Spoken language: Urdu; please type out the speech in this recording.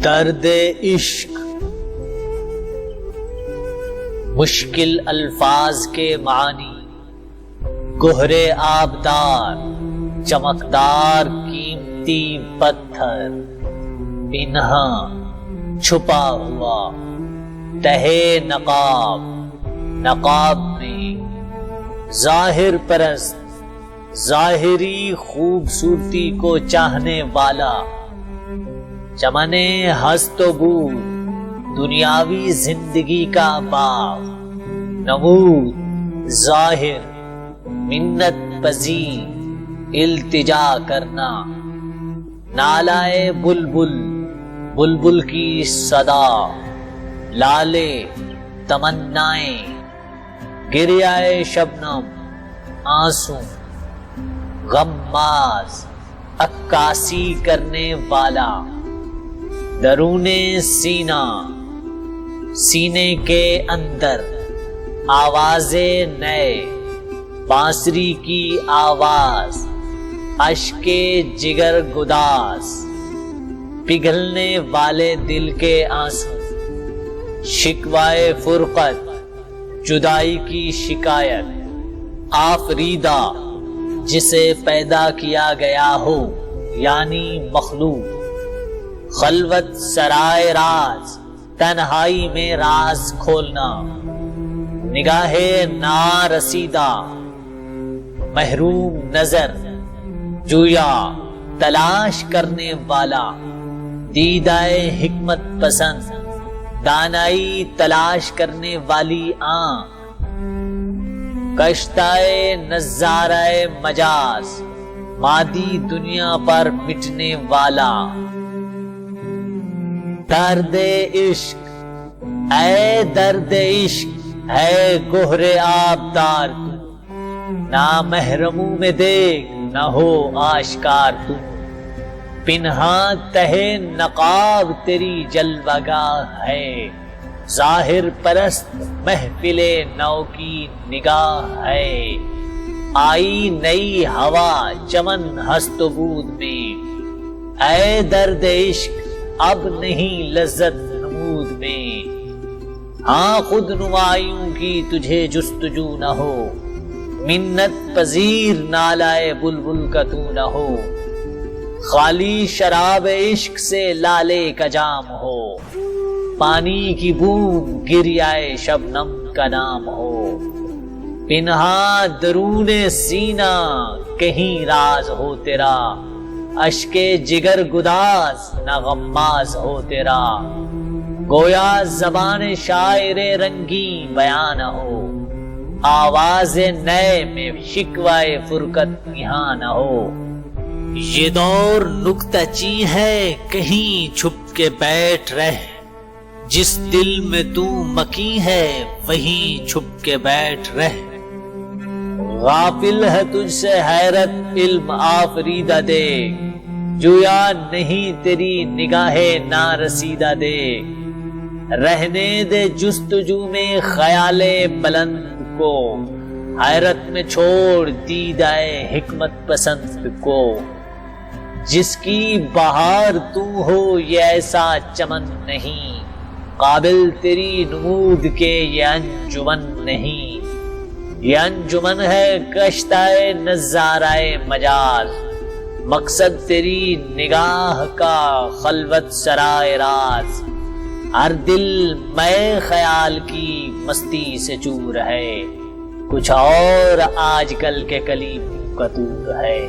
درد عشق مشکل الفاظ کے معنی، گہرے آبدار چمکدار قیمتی پتھر، پنہا چھپا ہوا تہے نقاب، نقاب میں ظاہر پرست ظاہری خوبصورتی کو چاہنے والا، چمنے ہست و بود دنیاوی زندگی کا باغ، نمود ظاہر منت پذیر التجا کرنا، نالائے بلبل بلبل کی صدا، لالے تمنائیں گریائے شبنم آنسو، غماز عکاسی کرنے والا، درون سینہ سینے کے اندر آوازیں نئے، بانسری کی آواز، اشک جگر گداز، پگھلنے والے دل کے آنسو، شکوائے فرقت جدائی کی شکایت، آفریدہ جسے پیدا کیا گیا ہو یعنی مخلوق، خلوت سرائے راز تنہائی میں راز کھولنا، نگاہ نارسیدہ محروم نظر جویا تلاش کرنے والا، دیدائے حکمت پسند دانائی تلاش کرنے والی آنکھ، کشتائے نظارۂ مجاز مادی دنیا پر مٹنے والا، درد عشق اے درد عشق ہے گہرے آبدار تو، نہ محرموں میں دیکھ نہ ہو آشکار تو، پنہا تہے نقاب تیری جلوگاہ ہے، ظاہر پرست محفل نو کی نگاہ ہے، آئی نئی ہوا چمن ہست و بود میں، اے درد عشق اب نہیں لذت نمود میں، ہاں خود نمائیوں کی تجھے جستجو نہ ہو، منت پذیر نالائے بلبل کا تو نہ ہو، خالی شراب عشق سے لالے کا جام ہو، پانی کی بوند گریائے شبنم کا نام ہو، پنہا درون سینہ کہیں راز ہو تیرا، اشک جگر گداز نہ غماز ہو تیرا، گویا زبان شاعر رنگی بیان ہو، آواز نئے میں شکوائے فرقت یہاں نہ ہو، یہ دور نکتہ چی ہے کہیں چھپ کے بیٹھ رہ، جس دل میں تو مکی ہے وہیں چھپ کے بیٹھ رہ، غافل ہے تجھ سے حیرت علم آفریدہ دے، جویا نہیں تیری نگاہ نارسیدہ دے، رہنے دے جستجو میں خیال بلند کو، حیرت میں چھوڑ دیدائے حکمت پسند کو، جس کی بہار تو ہو یہ ایسا چمن نہیں، قابل تیری نمود کے یہ انجمن نہیں، یہ انجمن ہے کشتائے نظارۂ مجاز، مقصد تیری نگاہ کا خلوت سرائے راز، ہر دل میں خیال کی مستی سے چور ہے، کچھ اور آج کل کے کلیم کا دور ہے۔